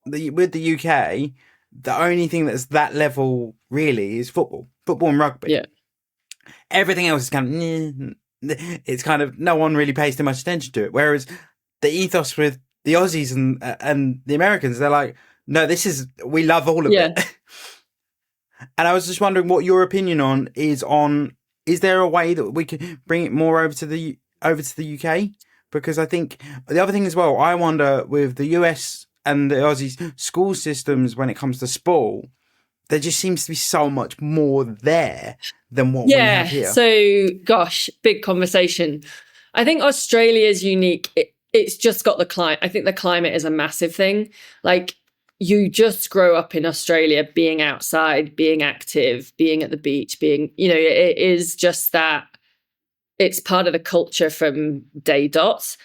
with the UK, the only thing that's that level really is football and rugby. Yeah. Everything else is it's kind of no one really pays too much attention to it. Whereas the ethos with the Aussies and the Americans, they're like, no, we love all of it. And I was just wondering what your opinion is there a way that we could bring it more over to the UK? Because I think the other thing as well, I wonder with the US and the Aussies school systems when it comes to sport, there just seems to be so much more there than what we have here. So, gosh, big conversation. I think Australia is unique. It's just got the climate. I think the climate is a massive thing. Like, you just grow up in Australia being outside, being active, being at the beach, it is just that it's part of the culture from day dot.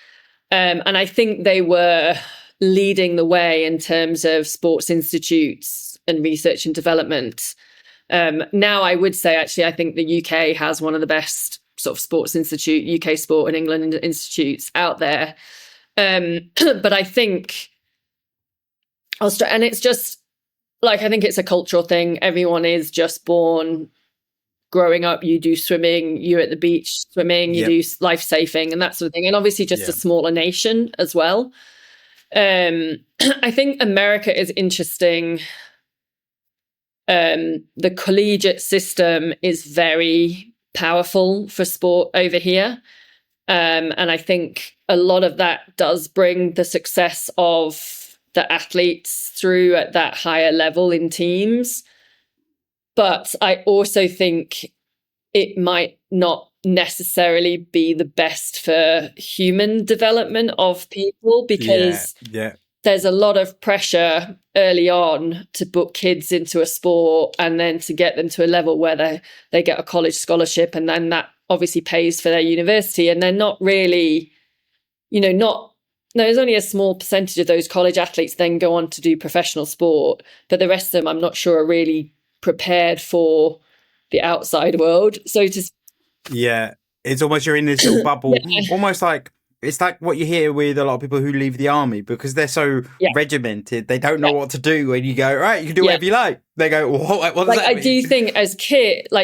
And I think they were leading the way in terms of sports institutes and research and development. Now, I would say, actually, I think the UK has one of the best sort of sports institute, UK Sport and England institutes out there. But I think and it's just like, I think it's a cultural thing. Everyone is just born growing up. You do swimming, you're at the beach swimming, you do life saving and that sort of thing. And obviously just a smaller nation as well. I think America is interesting. The collegiate system is very powerful for sport over here. And I think a lot of that does bring the success of the athletes through at that higher level in teams. But I also think it might not necessarily be the best for human development of people, because there's a lot of pressure early on to book kids into a sport and then to get them to a level where they get a college scholarship, and then that obviously pays for their university. And they're not really, there's only a small percentage of those college athletes then go on to do professional sport, but the rest of them I'm not sure are really prepared for the outside world. So just it's almost you're in this little bubble, almost like it's like what you hear with a lot of people who leave the army because they're so regimented, they don't know what to do. When you go, right, you can do whatever you like, they go, what does that mean? I do think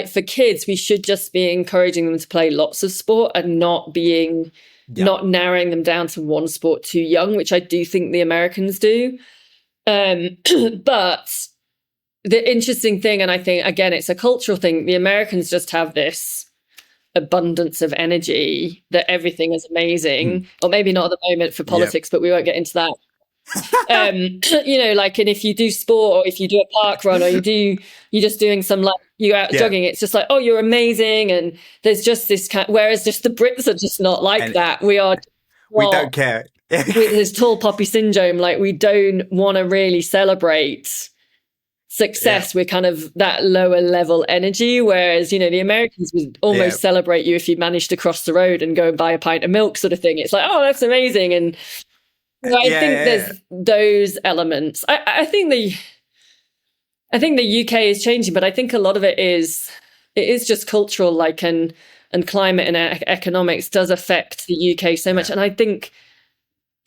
for kids, we should just be encouraging them to play lots of sport and not narrowing them down to one sport too young, which I do think the Americans do. But the interesting thing, and I think, again, it's a cultural thing, the Americans just have this abundance of energy that everything is amazing, or maybe not at the moment for politics, but we won't get into that. And if you do sport, or if you do a park run, or you're just doing some, like, you're out jogging, it's just like, oh, you're amazing. And there's just this whereas just the Brits are just not like that. We don't care. There's tall poppy syndrome. Like, we don't want to really celebrate success. We're kind of that lower level energy, whereas the Americans would almost celebrate you if you managed to cross the road and go and buy a pint of milk, sort of thing. It's like, oh, that's amazing. And I think there's those elements. I think the UK is changing, but I think a lot of it is just cultural, and climate and economics does affect the UK so much. And I think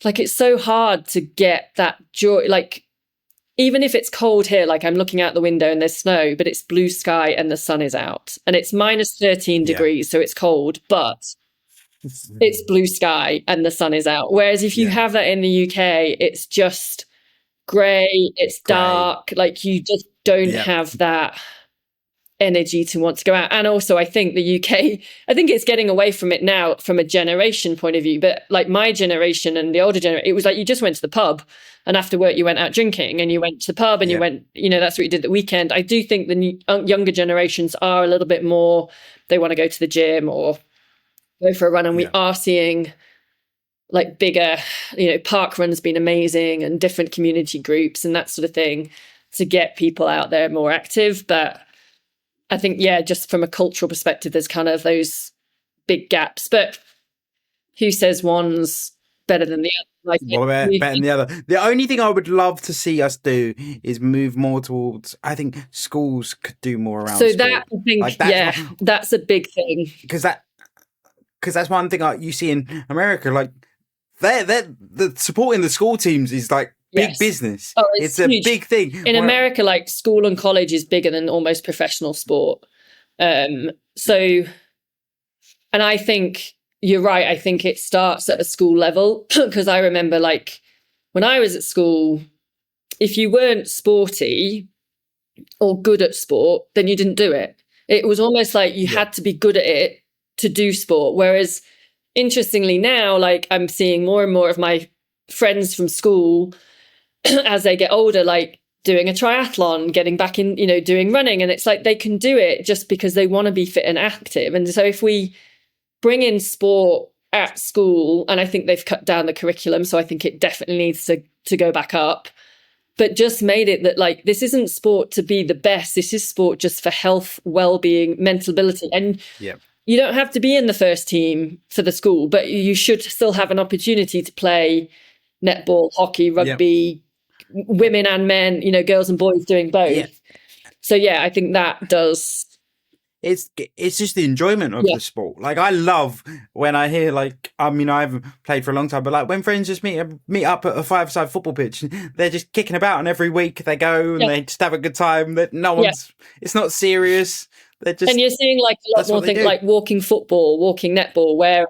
it's so hard to get that joy, even if it's cold here, I'm looking out the window and there's snow, but it's blue sky and the sun is out, and it's minus 13 degrees. So it's cold, but it's blue sky and the sun is out. Whereas if you have that in the UK, it's just grey, it's dark, you just don't have that energy to want to go out. And also, I think the UK, I think it's getting away from it now from a generation point of view, but my generation and the older generation, it was you just went to the pub, and after work you went out drinking, and you went to the pub, and you went, that's what you did the weekend. I do think the younger generations are a little bit more, they want to go to the gym or go for a run, and we are seeing bigger, park runs being amazing, and different community groups and that sort of thing to get people out there more active. But I think, just from a cultural perspective, there's kind of those big gaps. But who says one's better than the other? Better than the other? The only thing I would love to see us do is move more towards, I think schools could do more around sport. That, I think, that's a big thing. Because that's one thing you see in America, the supporting the school teams is like big Yes. business. Oh, It's huge. a big thing. In America, like school and college is bigger than almost professional sport. So, and I think you're right. I think it starts at a school level because I remember like when I was at school, if you weren't sporty or good at sport, then you didn't do it. It was almost like you had to be good at it to do sport. Whereas interestingly now, like I'm seeing more and more of my friends from school as they get older, like doing a triathlon, getting back in, doing running. And it's like they can do it just because they want to be fit and active. And so if we bring in sport at school, and I think they've cut down the curriculum, so I think it definitely needs to go back up, but just made it that like this isn't sport to be the best. This is sport just for health, well-being, mental ability. And you don't have to be in the first team for the school, but you should still have an opportunity to play netball, hockey, rugby, women and men, girls and boys doing both. So I think that does. It's just the enjoyment of the sport. Like I love when I hear like I haven't played for a long time, but like when friends just meet up at a five-side football pitch, they're just kicking about, and every week they go and they just have a good time. That no one's. It's not serious. They're just. And you're seeing like a lot more things like walking football, walking netball. Whereas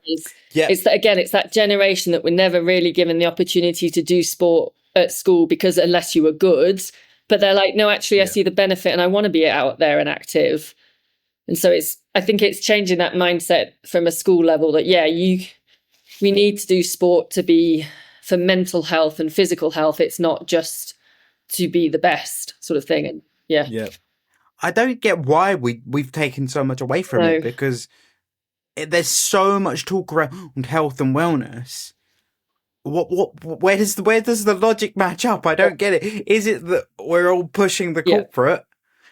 it's that generation that were never really given the opportunity to do sport at school because unless you were good, but they're like, no, actually, I see the benefit and I want to be out there and active. And so I think it's changing that mindset from a school level that, we need to do sport to be for mental health and physical health. It's not just to be the best sort of thing. And I don't get why we've taken so much away from it because there's so much talk around health and wellness. Where does the logic match up? I don't get it. Is it that we're all pushing the corporate,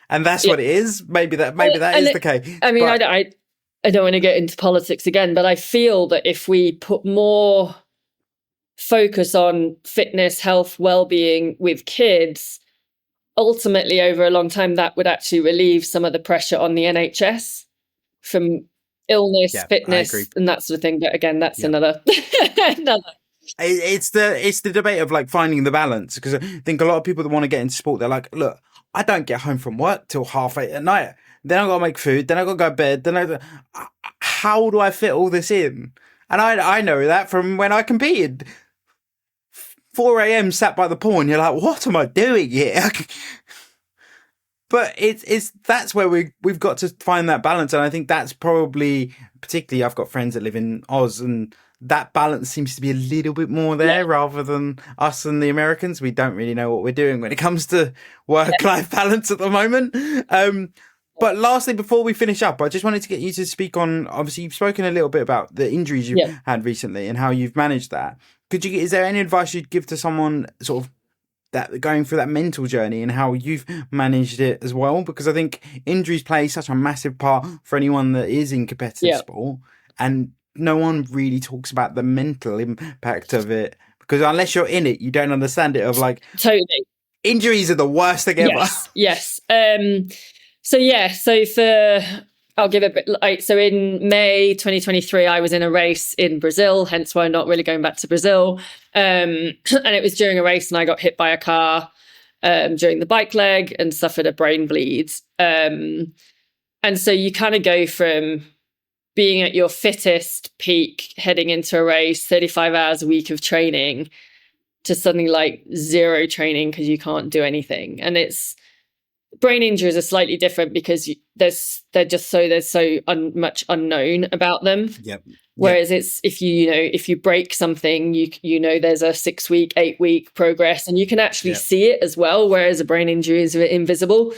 and that's what it is? Maybe that is the case. I mean, I don't want to get into politics again, but I feel that if we put more focus on fitness, health, well-being with kids, ultimately over a long time, that would actually relieve some of the pressure on the NHS from illness, fitness, and that sort of thing. But again, that's another. It's the debate of like finding the balance, because I think a lot of people that want to get into sport, they're like, look, I don't get home from work till 8:30 at night. Then I got to make food. Then I got to go to bed. Then how do I fit all this in? And I know that from when I competed. 4 a.m. sat by the pool, and you're like, what am I doing here? But that's where we've got to find that balance. And I think that's probably, particularly I've got friends that live in Oz, and that balance seems to be a little bit more there rather than us and the Americans. We don't really know what we're doing when it comes to work-life balance at the moment. But lastly, before we finish up, I just wanted to get you to speak on, obviously you've spoken a little bit about the injuries you've had recently and how you've managed that. Is there any advice you'd give to someone sort of that going through that mental journey and how you've managed it as well? Because I think injuries play such a massive part for anyone that is in competitive sport, and no one really talks about the mental impact of it, because unless you're in it, you don't understand it. Of like, totally, injuries are the worst thing ever. Yes. I'll give it a bit. So in May 2023, I was in a race in Brazil, hence why I'm not really going back to Brazil. And it was during a race, and I got hit by a car during the bike leg and suffered a brain bleed. And so you kind of go from being at your fittest peak, heading into a race, 35 hours a week of training, to suddenly like zero training because you can't do anything. And brain injuries are slightly different because there's so much unknown about them. Whereas it's if you break something, there's a 6-week, 8-week progress, and you can actually see it as well. Whereas a brain injury is invisible.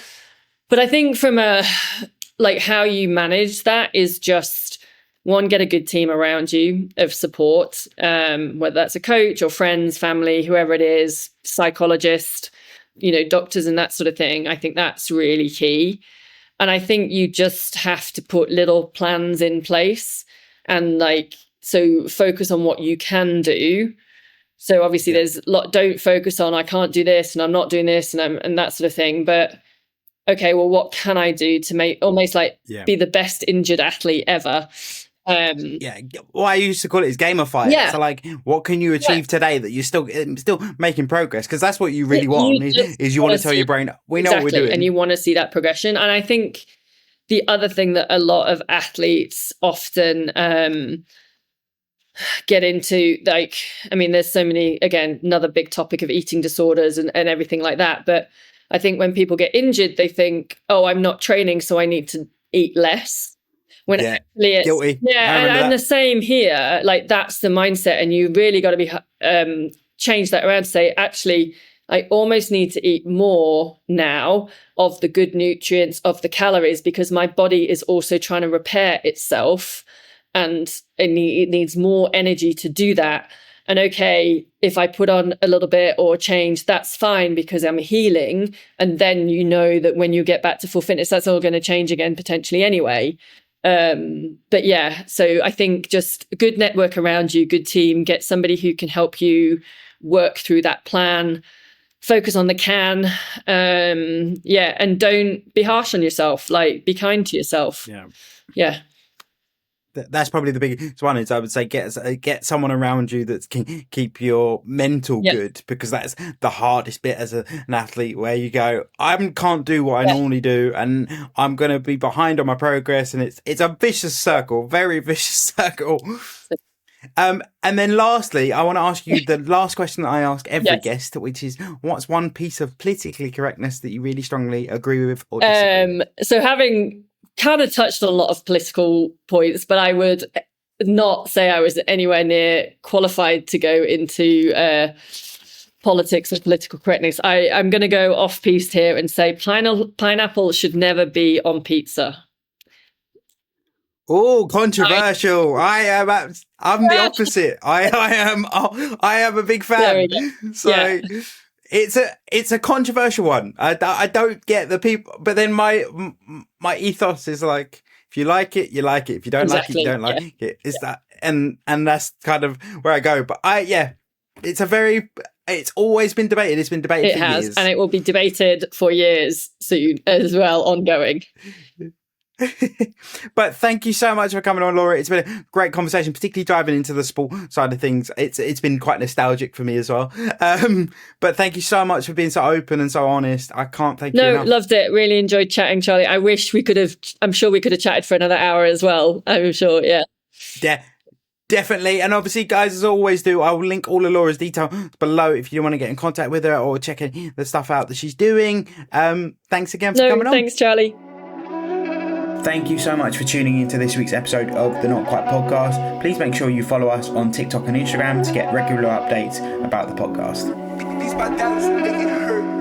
But I think from how you manage that is just, one, get a good team around you of support, whether that's a coach or friends, family, whoever it is, psychologist, doctors and that sort of thing. I think that's really key. And I think you just have to put little plans in place and so focus on what you can do. So obviously there's a lot, don't focus on, I can't do this and I'm not doing this and that sort of thing. But okay, well, what can I do to make almost be the best injured athlete ever? Yeah, what I used to call it is gamify it. So like, what can you achieve today that you're still making progress? Because that's what you really want, is you want to tell your brain, we know what we're doing. And you want to see that progression. And I think the other thing that a lot of athletes often get into, like, I mean, there's so many, again, another big topic of eating disorders and everything like that. But I think when people get injured, they think, oh, I'm not training, so I need to eat less. When actually it's guilty. And the same here, like that's the mindset. And you really got to be change that around to say, actually, I almost need to eat more now of the good nutrients, of the calories, because my body is also trying to repair itself and it needs more energy to do that. And okay, if I put on a little bit or change, that's fine because I'm healing. And then you know that when you get back to full fitness, that's all going to change again potentially anyway. But yeah, so I think just a good network around you, good team, get somebody who can help you work through that plan, focus on the can, and don't be harsh on yourself, like be kind to yourself. Yeah. That's probably the biggest one. Is I would say get someone around you that can keep your mental good, because that's the hardest bit as an athlete, where you go, I can't do what I normally do, and I'm going to be behind on my progress, and it's a vicious circle, very vicious circle. And then lastly, I want to ask you the last question that I ask every guest, which is, what's one piece of politically correctness that you really strongly agree with or disagree? So having kind of touched on a lot of political points, but I would not say I was anywhere near qualified to go into politics or political correctness. I'm going to go off piste here and say pineapple should never be on pizza. Oh, controversial! I'm the opposite. I am a big fan. So it's a controversial one. I don't get the people, but then my ethos is like, if you like it, you like it. If you don't like it, you don't like it. Is that and that's kind of where I go. But it's always been debated. It's been debated for years, and it will be debated for years soon as well, ongoing. But thank you so much for coming on, Laura. It's been a great conversation, particularly diving into the sport side of things. It's been quite nostalgic for me as well. But thank you so much for being so open and so honest. I can't thank you enough. Loved it. Really enjoyed chatting, Charlie. I wish I'm sure we could have chatted for another hour as well. I'm sure. Yeah. Definitely. And obviously, guys, as I always do, I will link all of Laura's details below if you want to get in contact with her or check the stuff out that she's doing. Thanks again for coming on. Thanks, Charlie. Thank you so much for tuning into this week's episode of the Not Quite Podcast. Please make sure you follow us on TikTok and Instagram to get regular updates about the podcast. These bad dads make it hurt.